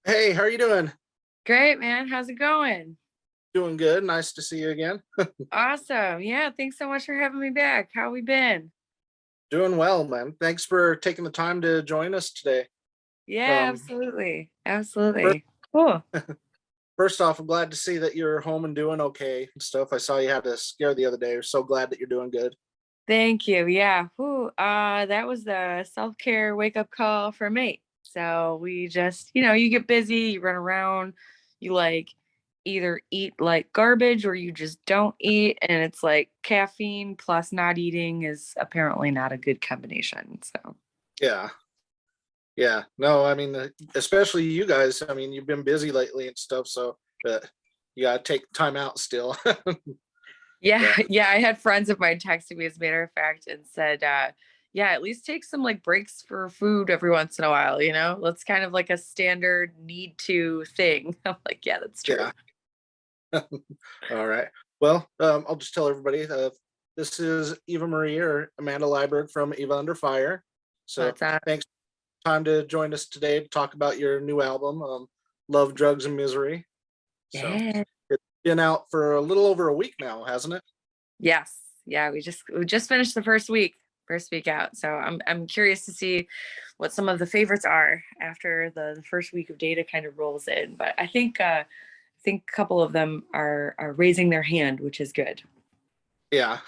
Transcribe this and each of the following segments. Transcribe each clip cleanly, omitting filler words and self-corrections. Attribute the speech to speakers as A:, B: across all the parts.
A: Hey, how are you doing?
B: Great, man. How's it going?
A: Doing good. Nice to see you again.
B: Awesome. Yeah, thanks so much for having me back. How we been?
A: Doing well, man. Thanks for taking the time to join us today.
B: Yeah,
A: Um,
B: absolutely.
A: first,
B: Absolutely. Cool.
A: first off, I'm glad to see that you're home and doing okay and stuff. I saw you had a scare the other day. I'm so glad that you're doing good.
B: Thank you. Yeah. Whew. That was the self-care wake-up call for me. So we just, you get busy, you run around, you like either eat like garbage or you just don't eat. And it's like caffeine plus not eating is apparently not a good combination. So
A: Yeah, yeah. No, I mean, especially you guys. I mean, you've been busy lately and stuff, so you gotta take time out still.
B: yeah,
A: Yeah,
B: yeah. I had friends of mine texting me as a matter of fact and said, yeah, at least take some like breaks for food every once in a while, you know? That's kind of like a standard need to thing. I'm like, yeah, that's true.
A: yeah. All right. Well, I'll just tell everybody this is Eva Marie or Amanda Liebberg from Eva Under Fire. So
B: But
A: thanks for time to join us today to talk about your new album, Love, Drugs, and Misery. So
B: yeah.
A: it's been out for a little over a week now, hasn't it?
B: Yes. Yeah, we just finished the first week out. So I'm curious to see what some of the favorites are after the first week of data kind of rolls in. But I think a couple of them are raising their hand, which is good.
A: Yeah.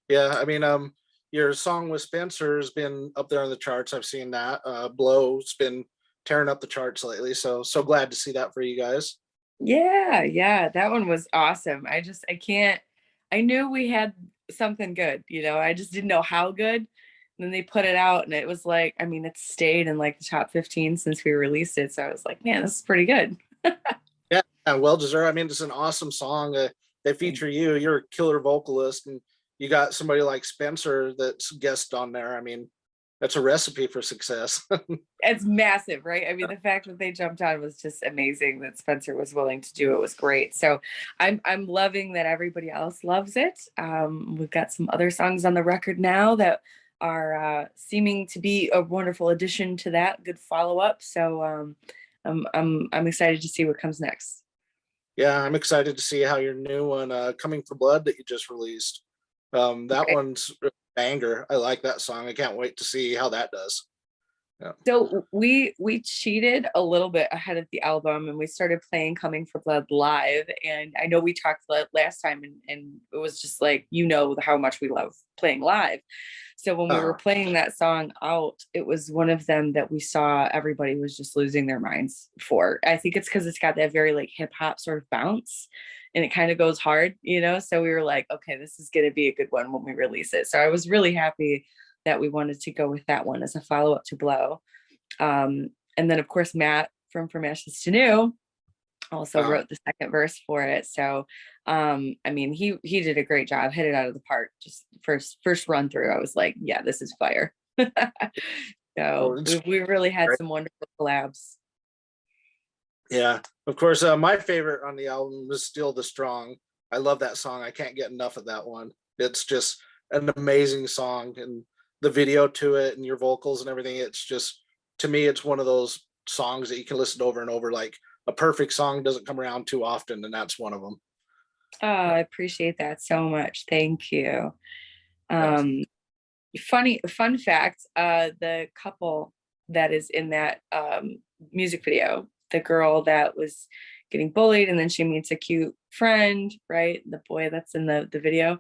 A: Yeah. I mean, your song with Spencer has been up there on the charts. I've seen that. Blow's been tearing up the charts lately. So glad to see that for you guys.
B: Yeah, yeah, that one was awesome. I can't, I knew we had something good, I just didn't know how good. And then they put it out and it was like, I mean, it's stayed in like the top 15 since we released it. So I was like, man, this is pretty good.
A: Yeah, well deserved. I mean, it's an awesome song. They feature you. You're a killer vocalist, and you got somebody like Spencer that's guest on there. I mean, that's a recipe for success.
B: It's massive, right? I mean, the fact that they jumped on was just amazing. That Spencer was willing to do it was great. So I'm loving that everybody else loves it. We've got some other songs on the record now that are seeming to be a wonderful addition to that. Good follow up. So I'm excited to see what comes next.
A: Yeah, I'm excited to see how your new one, "Coming for Blood," that you just released. That
B: Right.
A: one's a banger. I like that song. I can't wait to see how that does. Yeah.
B: So we cheated a little bit ahead of the album and we started playing Coming for Blood live. And I know we talked last time and it was just like, how much we love playing live. So when we were
A: Uh-huh.
B: playing that song out, it was one of them that we saw everybody was just losing their minds for. I think it's because it's got that very like hip hop sort of bounce and it kind of goes hard. So we were like, okay, this is going to be a good one when we release it. So I was really happy that we wanted to go with that one as a follow up to Blow. And then of course Matt from Ashes to New also
A: Uh-huh.
B: wrote the second verse for it. So I mean he did a great job, hit it out of the park. Just first run through, I was like, yeah, this is fire.
A: Oh,
B: So
A: it's
B: we really had
A: great.
B: some wonderful collabs.
A: Yeah. Of course, my favorite on the album is still "The Strong." I love that song. I can't get enough of that one. It's just an amazing song, and the video to it, and your vocals and everything. It's just, to me, it's one of those songs that you can listen over and over. Like, a perfect song doesn't come around too often, and that's one of them.
B: Oh, I appreciate that so much. Thank you.
A: Yeah.
B: um fun fact, the couple that is in that music video, the girl that was getting bullied and then she meets a cute friend, right, the boy that's in the video,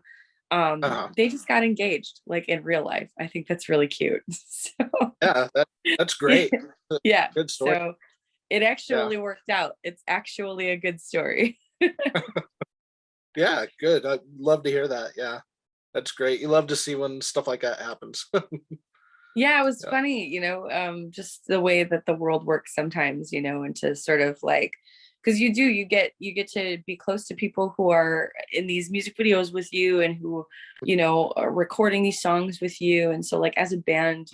A: Uh-huh.
B: they just got engaged like in real life. I think that's really cute. So
A: Yeah, that's
B: yeah,
A: great.
B: yeah,
A: Good story.
B: so it
A: Yeah.
B: actually worked out. It's actually a good story.
A: Yeah, good. I'd love to hear that. Yeah. That's great. You love to see when stuff like that happens.
B: Yeah, it was
A: Yeah.
B: funny, just the way that the world works sometimes, and to sort of like, because you get to be close to people who are in these music videos with you and who, are recording these songs with you. And so like as a band,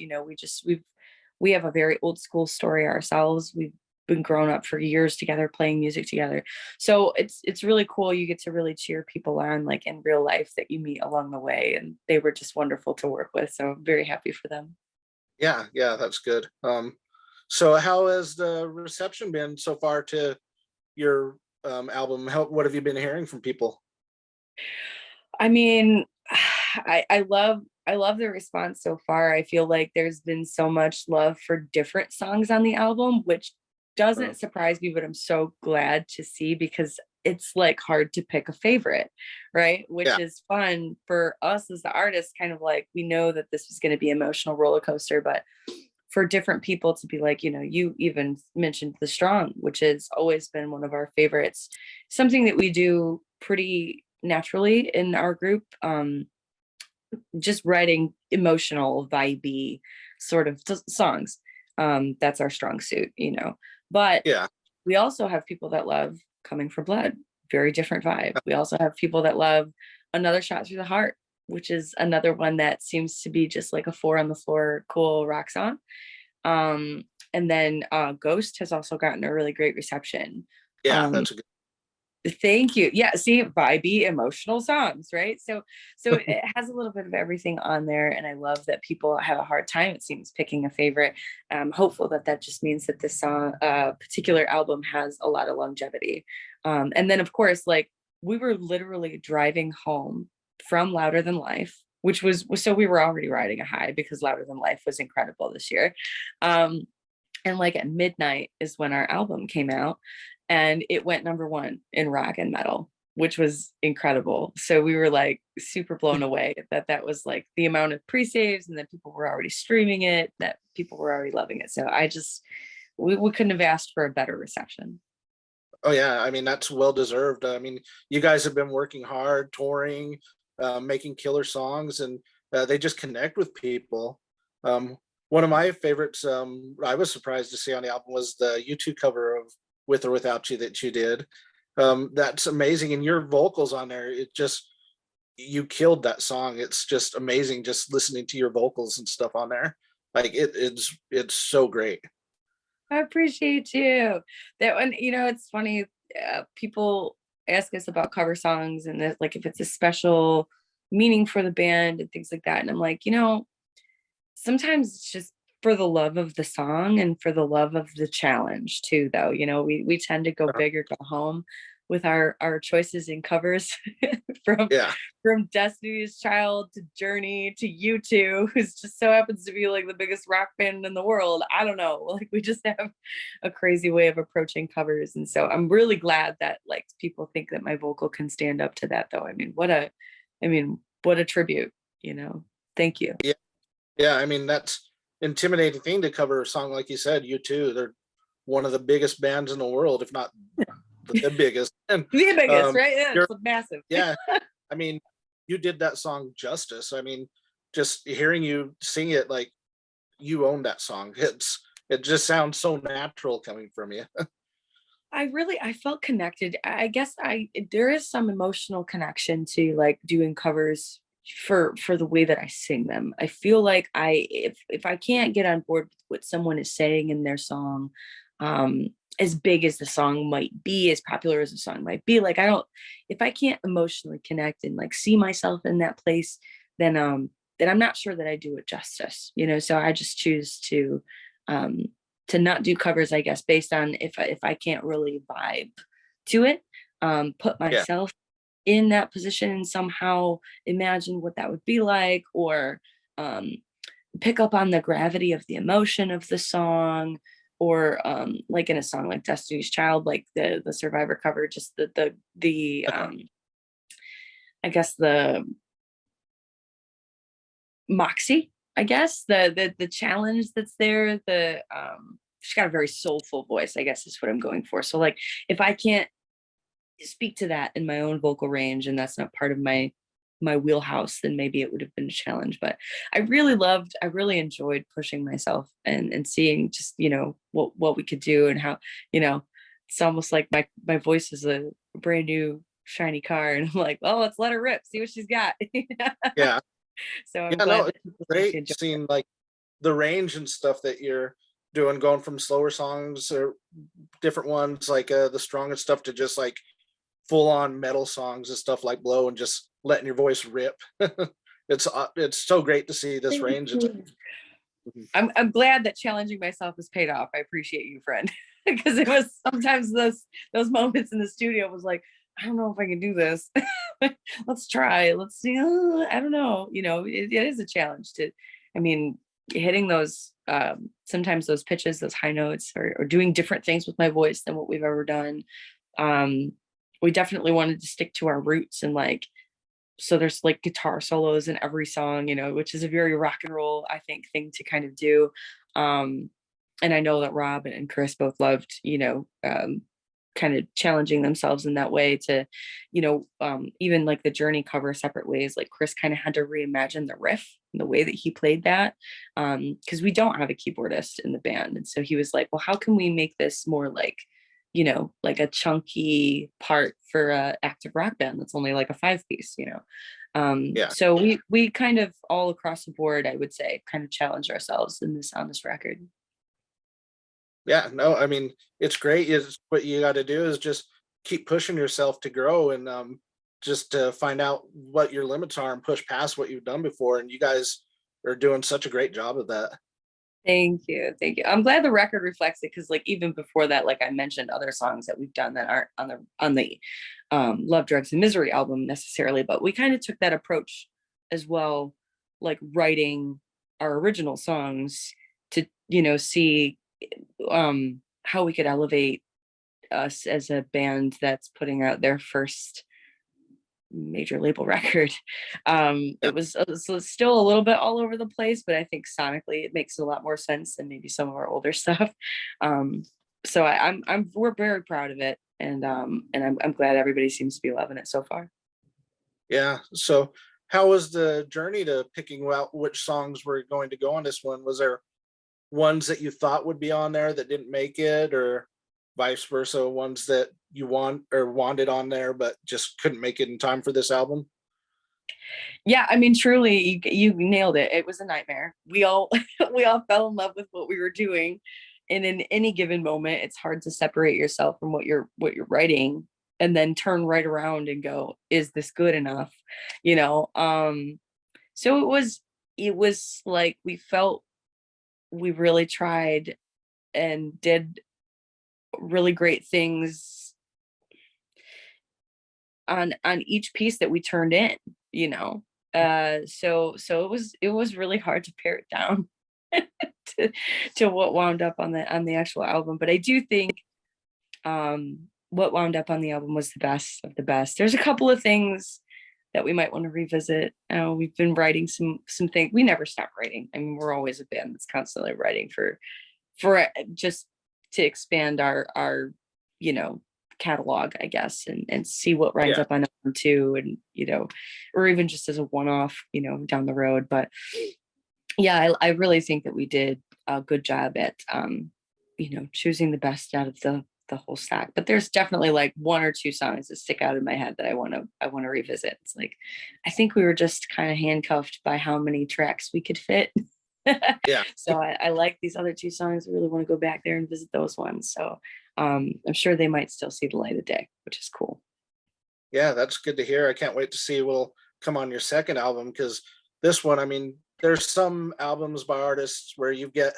B: we have a very old school story ourselves. We've been grown up for years together, playing music together. So it's really cool. You get to really cheer people on like in real life that you meet along the way. And they were just wonderful to work with. So I'm very happy for them.
A: Yeah, yeah, that's good. So how has the reception been so far to your album? What have you been hearing from people?
B: I mean, I love the response so far. I feel like there's been so much love for different songs on the album, which
A: Uh,
B: doesn't surprise me, but I'm so glad to see because it's like hard to pick a favorite, right? Which
A: yeah,
B: is fun for us as the artists, kind of like we know that this was going to be an emotional roller coaster, but for different people to be like, you even mentioned The Strong, which has always been one of our favorites, something that we do pretty naturally in our group. Just writing emotional, vibey sort of songs. That's our strong suit. But
A: yeah.
B: we also have people that love Coming for Blood, very different vibe. We also have people that love Another Shot Through the Heart, which is another one that seems to be just like a four on the floor, cool rock song. And then Ghost has also gotten a really great reception.
A: Yeah,
B: Um,
A: that's a good.
B: Thank you. Yeah, see, vibey, emotional songs, right? So it has a little bit of everything on there, and I love that people have a hard time, it seems, picking a favorite. I'm hopeful that that just means that this song, particular album, has a lot of longevity. And then, of course, like we were literally driving home from Louder Than Life, which was so we were already riding a high because Louder Than Life was incredible this year. And like at midnight is when our album came out, and it went number one in rock and metal, which was incredible. So we were like super blown away that that was like the amount of pre-saves, and that people were already streaming it, that people were already loving it. So we couldn't have asked for a better reception.
A: Oh yeah, I mean that's well deserved. I mean, you guys have been working hard, touring, making killer songs, and they just connect with people. One of my favorites, I was surprised to see on the album, was the U2 cover of "With or Without You" that you did. That's amazing, and your vocals on there, it just you killed that song. It's just amazing, just listening to your vocals and stuff on there. Like it's so great.
B: I appreciate you. That one, it's funny. People ask us about cover songs and that, like, if it's a special meaning for the band and things like that. And I'm like, sometimes it's just for the love of the song and for the love of the challenge too, though. We tend to go
A: Uh,
B: big or go home with our choices in covers from
A: yeah,
B: from Destiny's Child to Journey to U2, who's just so happens to be like the biggest rock band in the world. I don't know. Like we just have a crazy way of approaching covers. And so I'm really glad that like people think that my vocal can stand up to that though. I mean, what a tribute, you know. Thank you.
A: yeah. Yeah, I mean that's intimidating thing to cover a song like you said. You too. They're one of the biggest bands in the world, if not the biggest. And
B: The biggest,
A: um,
B: right? Yeah,
A: you're
B: it's massive.
A: yeah. I mean, you did that song justice. I mean, just hearing you sing it, like you own that song. It just sounds so natural coming from you.
B: I felt connected. I guess I there is some emotional connection to like doing covers for the way that I sing them. I feel like if I can't get on board with what someone is saying in their song, um, as big as the song might be, as popular as the song might be, like I don't if I can't emotionally connect and like see myself in that place, then I'm not sure that I do it justice. So I just choose um to not do covers, I guess, based on if I can't really vibe to it, put
A: Yeah,
B: myself in that position and somehow imagine what that would be like, or um, pick up on the gravity of the emotion of the song, or like in a song like Destiny's Child, like the Survivor cover, just the I guess the moxie, I guess, the challenge that's there, the she's got a very soulful voice, I guess is what I'm going for. So like if I can't speak to that in my own vocal range and that's not part of my wheelhouse, then maybe it would have been a challenge. But I really enjoyed pushing myself and seeing just, what we could do, and how, you know, it's almost like my voice is a brand new shiny car, and I'm like, well, let's let her rip, see what she's got.
A: yeah,
B: So I'm
A: yeah. No,
B: glad that
A: it's
B: people seem to
A: great
B: enjoy.
A: seeing like the range and stuff that you're doing, going from slower songs or different ones like the strongest stuff to just like full on metal songs and stuff like Blow, and just letting your voice rip. It's so great to see this
B: Thank
A: range.
B: you.
A: Mhm.
B: I'm glad that challenging myself has paid off. I appreciate you, friend. Because it was sometimes those moments in the studio was like, I don't know if I can do this. Let's try. Let's see. I don't know. It is a challenge to, I mean, hitting those sometimes those pitches, those high notes, or doing different things with my voice than what we've ever done. Um, we definitely wanted to stick to our roots, and like, so there's like guitar solos in every song, which is a very rock and roll, I think, thing to kind of do. And I know that Rob and Chris both loved, kind of challenging themselves in that way to, even like the Journey cover Separate Ways, like Chris kind of had to reimagine the riff and the way that he played that. Because we don't have a keyboardist in the band. And so he was like, well, how can we make this more like, like a chunky part for a active rock band that's only like a 5-piece,
A: Yeah.
B: so we kind of all across the board, I would say, kind of challenged ourselves on this record.
A: Yeah, no, I mean, it's great. Is what you got to do is just keep pushing yourself to grow, and just to find out what your limits are and push past what you've done before. And you guys are doing such a great job of that.
B: Thank you. Thank you. I'm glad the record reflects it, because like even before that, like I mentioned other songs that we've done that aren't on the Love, Drugs, and Misery album necessarily, but we kind of took that approach as well, like writing our original songs to, see how we could elevate us as a band that's putting out their first major label record.
A: Yeah.
B: So it's still a little bit all over the place, but I think sonically it makes a lot more sense than maybe some of our older stuff. So we're very proud of it, and I'm glad everybody seems to be loving it so far.
A: Yeah. So, how was the journey to picking out which songs were going to go on this one? Was there ones that you thought would be on there that didn't make it, or vice versa, ones that you want or wanted on there but just couldn't make it in time for this album?
B: Yeah, I mean, truly, you nailed it. It was a nightmare. We all we all fell in love with what we were doing, and in any given moment, it's hard to separate yourself from what you're writing, and then turn right around and go, "Is this good enough?" You know. So it was like we felt we really tried and did really great things on each piece that we turned in, you know. So it was really hard to pare it down to, to what wound up on the actual album. But I do think what wound up on the album was the best of the best. There's a couple of things that we might want to revisit. We've been writing some things. We never stop writing. I mean, we're always a band that's constantly writing for just to expand our you know catalog, I guess, and see what winds
A: Yeah.
B: up on album two, and or even just as a one-off, down the road. But yeah, I really think that we did a good job at choosing the best out of the whole stack. But there's definitely like one or two songs that stick out in my head that I want to revisit. It's like I think we were just kind of handcuffed by how many tracks we could fit.
A: Yeah.
B: So I like these other two songs. I really want to go back there and visit those ones. So I'm sure they might still see the light of day, which is cool.
A: Yeah, that's good to hear. I can't wait to see what'll come on your second album, because this one, I mean, there's some albums by artists where you get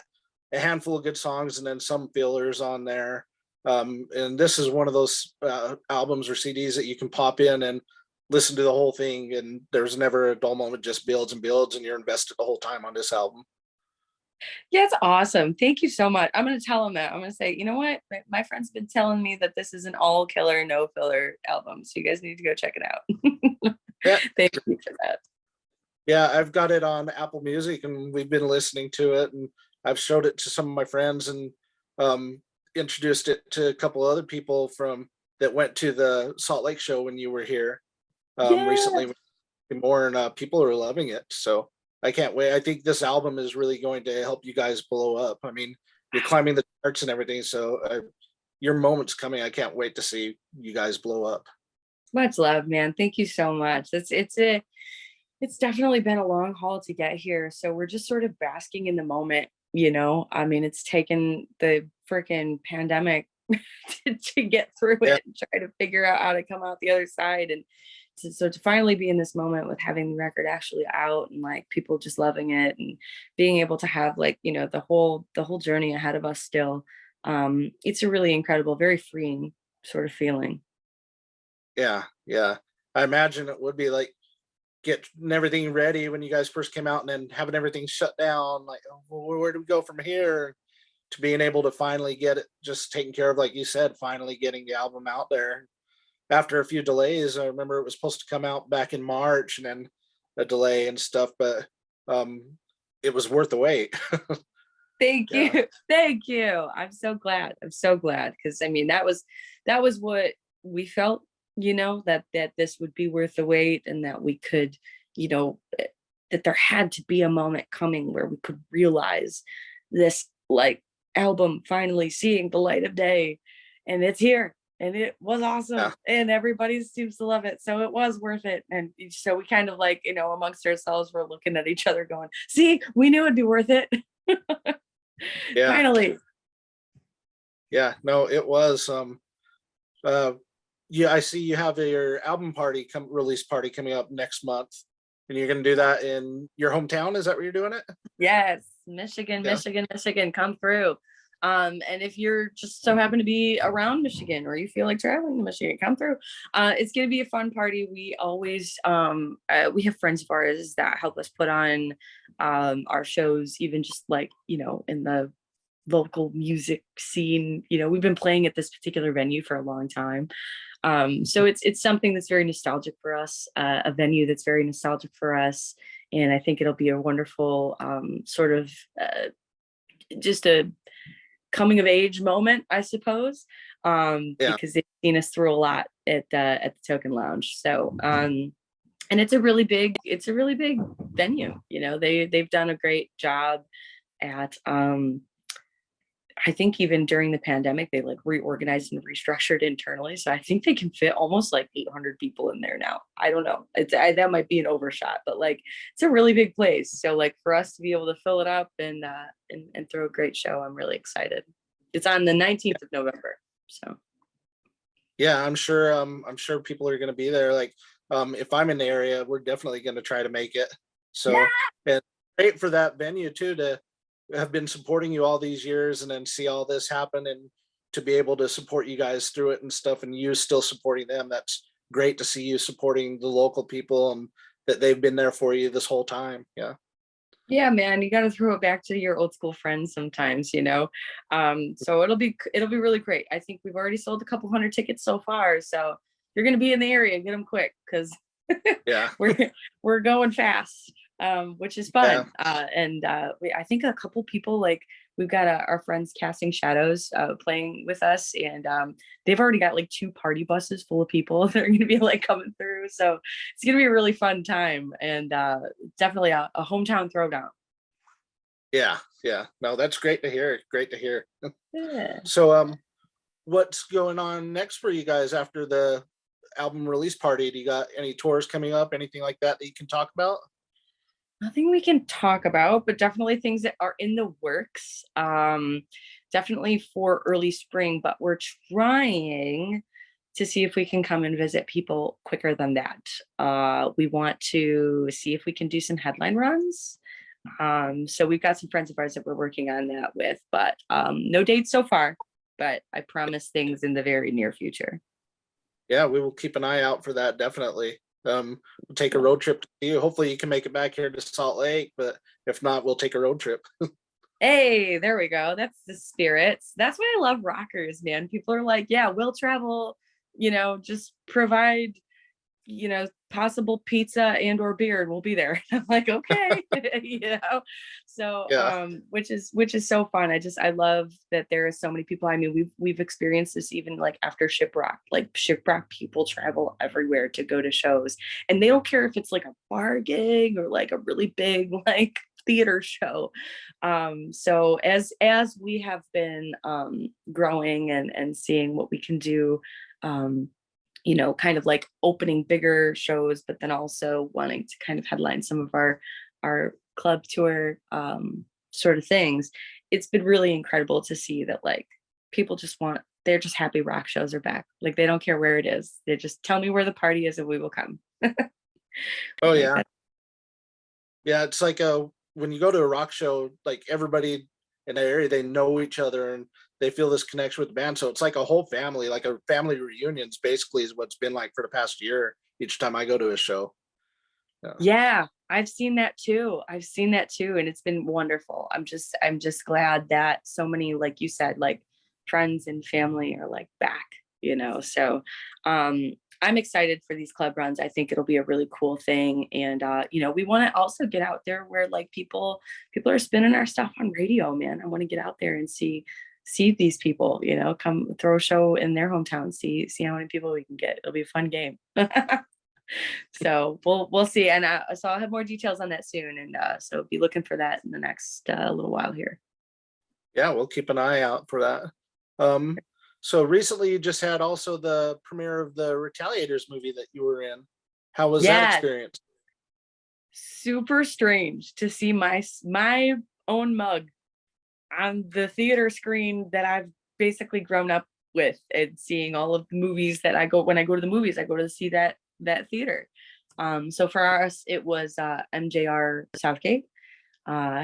A: a handful of good songs and then some fillers on there. And this is one of those albums or CDs that you can pop in and listen to the whole thing, and there's never a dull moment, just builds and builds, and you're invested the whole time on this album.
B: Yeah, it's awesome. Thank you so much. I'm going to tell them that. I'm going to say, you know what? My friend's been telling me that this is an all killer, no filler album. So you guys need to go check it out.
A: Yeah.
B: Thank you for that.
A: Yeah, I've got it on Apple Music and we've been listening to it, and I've showed it to some of my friends, and um, introduced it to a couple other people from that went to the Salt Lake show when you were here
B: Yeah.
A: recently more, and people are loving it. So I can't wait. I think this album is really going to help you guys blow up. I mean, you're climbing the charts and everything, so your moment's coming. I can't wait to see you guys blow up.
B: Much love, man. Thank you so much. It's definitely been a long haul to get here. So we're just sort of basking in the moment. I mean, it's taken the freaking pandemic to get through
A: Yeah.
B: it and try to figure out how to come out the other side. And so to finally be in this moment with having the record actually out and like people just loving it and being able to have like, you know, the whole journey ahead of us still, it's a really incredible, very freeing sort of feeling.
A: Yeah, yeah. I imagine it would be like getting everything ready when you guys first came out and then having everything shut down. Like, oh, well, where do we go from here? To being able to finally get it just taken care of, like you said, finally getting the album out there after a few delays. I remember it was supposed to come out back in March and then a delay and stuff, but um, it was worth the wait.
B: Thank you.
A: Yeah,
B: Thank you. I'm so glad. I'm so glad because I mean that was what we felt, you know, that this would be worth the wait and that we could, you know, that there had to be a moment coming where we could realize this like album finally seeing the light of day, and it's here and it was
A: yeah,
B: awesome and everybody seems to love it, so it was worth it. And so we kind of like, you know, amongst ourselves we're looking at each other going, see, we knew it'd be worth it.
A: yeah,
B: Finally.
A: yeah. No, it was. Uh, yeah, I see you have your album party release party coming up next month, and you're gonna do that in your hometown. Is that where you're doing it?
B: Yes, Michigan,
A: Yeah,
B: Michigan, Michigan, come through. And if you're just so happen to be around Michigan or you feel like traveling to Michigan, come through. It's gonna be a fun party. We always we have friends of ours that help us put on our shows, even just like, you know, in the local music scene. You know, we've been playing at this particular venue for a long time. So it's something that's very nostalgic for us, a venue that's very nostalgic for us, and I think it'll be a wonderful sort of just a coming of age moment, I suppose,
A: yeah,
B: because they've seen us through a lot at the Token Lounge. So and it's a really big venue. You know, they've done a great job at I think even during the pandemic, they like reorganized and restructured internally. So I think they can fit almost like 800 people in there now. I don't know. That might be an overshot, but like it's a really big place. So like for us to be able to fill it up and throw a great show, I'm really excited. It's on the 19th of November. So
A: yeah. I'm sure people are gonna be there. Like, if I'm in the area, we're definitely gonna try to make it.
B: yeah.
A: So, and great for that venue too to have been supporting you all these years and then see all this happen and to be able to support you guys through it and stuff and you still supporting them. That's great to see you supporting the local people and that they've been there for you this whole time. Yeah.
B: Yeah, man, you got to throw it back to your old school friends sometimes, you know. So it'll be really great. I think we've already sold a couple hundred tickets so far, so you're gonna be in the area, get them quick because
A: Yeah.
B: we're going fast, which is
A: Yeah.
B: fun. And I think a couple people like we've got our friends Casting Shadows playing with us, and they've already got like 2 party buses full of people that are going to be like coming through. So it's going to be a really fun time, and definitely a hometown throwdown.
A: Yeah. Yeah. No, that's great to hear. Great to hear.
B: Yeah.
A: So, what's going on next for you guys after the album release party? Do you got any tours coming up? Anything like that that you can talk about?
B: Nothing we can talk about, but definitely things that are in the works. Definitely for early spring, but we're trying to see if we can come and visit people quicker than that. We want to see if we can do some headline runs. So we've got some friends of ours that we're working on that with, but no dates so far. But I promise things in the very near future.
A: Yeah, we will keep an eye out for that. Definitely. We'll take a road trip to you. Hopefully, you can make it back here to Salt Lake, but if not, we'll take a road trip.
B: Hey, there we go. That's the spirits. That's why I love rockers, man. People are like, yeah, we'll travel, you know, just provide, you know, possible pizza and or beer and we'll be there. I'm like, okay, you know. So
A: Yeah,
B: which is so fun. I love that there are so many people. I mean, we've experienced this even like after Shiprock. Like Shiprock people travel everywhere to go to shows. And they don't care if it's like a bar gig or like a really big like theater show. So as we have been growing and seeing what we can do, um you know, kind of like opening bigger shows, but then also wanting to kind of headline some of our club tour sort of things. It's been really incredible to see that like people just want they're just happy rock shows are back. Like they don't care where it is. They just tell me where the party is and we will come.
A: Oh
B: Like
A: yeah.
B: that.
A: Yeah, it's like when you go to a rock show, like everybody in the area, they know each other and they feel this connection with the band. So it's like a whole family, like a family reunions basically is what's been like for the past year each time I go to a show. Yeah.
B: Yeah, I've seen that too. I've seen that too. And it's been wonderful. I'm just glad that so many, like you said, like friends and family are like back, So I'm excited for these club runs. I think it'll be a really cool thing. And we want to also get out there where like people are spinning our stuff on radio, man. I want to get out there and see these people, come throw a show in their hometown, see how many people we can get. It'll be a fun game. So we'll see. And so I'll have more details on that soon. And so be looking for that in the next little while here.
A: Yeah, we'll keep an eye out for that. So recently you just had also the premiere of the Retaliators movie that you were in. How was that
B: Yeah,
A: experience?
B: super strange to see my own mug on the theater screen that I've basically grown up with, and seeing all of the movies that when I go to the movies, I go to see that theater. So for us, it was MJR Southgate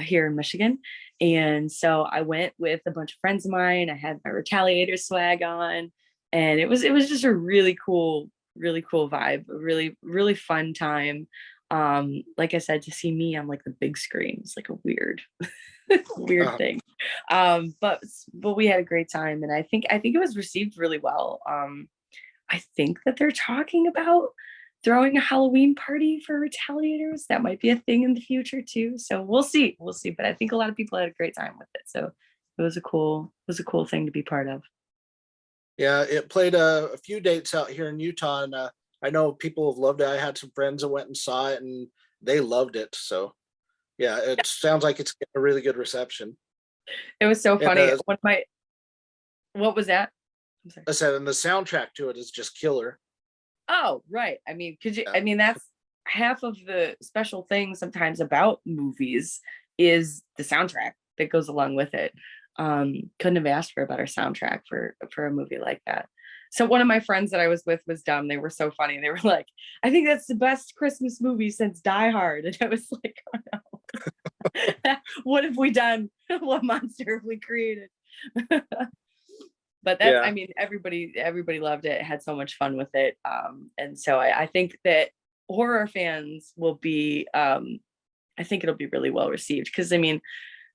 B: here in Michigan. And so I went with a bunch of friends of mine. I had my Retaliator swag on, and it was just a really cool vibe, a really, really fun time. Like I said, to see me on like the big screen, it's like a weird, weird thing. But we had a great time, and I think it was received really well. I think that they're talking about throwing a Halloween party for Retaliators. That might be a thing in the future too. So we'll see. But I think a lot of people had a great time with it. So it was a cool thing to be part of.
A: Yeah, it played a few dates out here in Utah, and I know people have loved it. I had some friends that went and saw it, and they loved it. So yeah, it sounds like it's getting a really good reception.
B: It was so
A: And
B: funny. What was that? I'm sorry.
A: I said, and the soundtrack to it is just killer.
B: Oh, right. I mean,
A: Yeah.
B: that's half of the special thing sometimes about movies is the soundtrack that goes along with it. Couldn't have asked for a better soundtrack for a movie like that. So one of my friends that I was with was dumb. They were so funny. They were like, I think that's the best Christmas movie since Die Hard. And I was like, oh no. What have we done? What monster have we created? But that's,
A: Yeah.
B: I mean, everybody loved it, had so much fun with it. And so I think that horror fans will be, I think it'll be really well received, because I mean,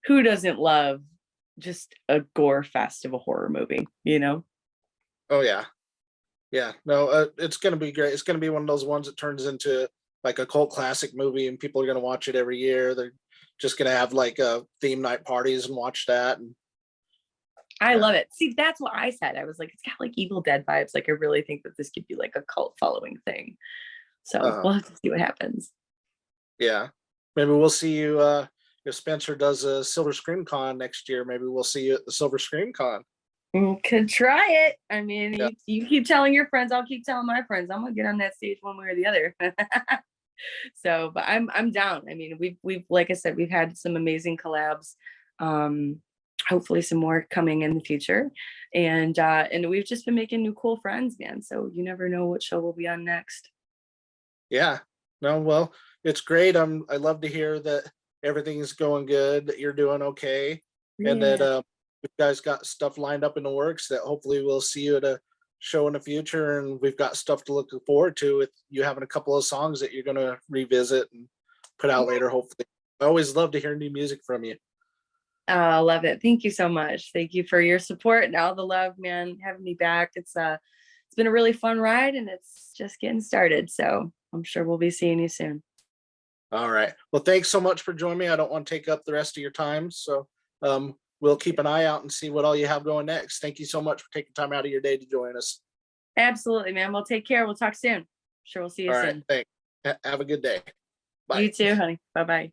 B: who doesn't love just a gore fest of a horror movie,
A: Oh yeah. Yeah. No, it's gonna be great. It's gonna be one of those ones that turns into like a cult classic movie, and people are gonna watch it every year. They're just gonna have like theme night parties and watch that. And
B: I
A: yeah.
B: love it. See, that's what I said. I was like, it's got like Evil Dead vibes. Like, I really think that this could be like a cult following thing. So we'll have to see what happens.
A: Yeah. Maybe we'll see you if Spencer does a Silver Scream Con next year. Maybe we'll see you at the Silver Scream Con.
B: Could try it. I mean,
A: Yeah.
B: you keep telling your friends, I'll keep telling my friends. I'm gonna get on that stage one way or the other. So, but I'm down. I mean, we've like I said, we've had some amazing collabs. Hopefully some more coming in the future. And we've just been making new cool friends, man. So you never know what show we'll be on next.
A: Yeah. No, well, it's great. I love to hear that everything's going good, that you're doing okay, and that
B: Yeah.
A: you guys got stuff lined up in the works that hopefully we'll see you at a show in the future, and we've got stuff to look forward to with you having a couple of songs that you're going to revisit and put out later, hopefully. I always love to hear new music from you.
B: I love it. Thank you so much. Thank you for your support and all the love, man, having me back. It's been a really fun ride, and it's just getting started. So I'm sure we'll be seeing you soon.
A: All right. Well, thanks so much for joining me. I don't want to take up the rest of your time. So we'll keep an eye out and see what all you have going next. Thank you so much for taking time out of your day to join us.
B: Absolutely, man. Well, take care. We'll talk soon. Sure, we'll see you
A: All
B: soon.
A: right. Thanks. Have a good day. Bye.
B: You too, honey. Bye-bye.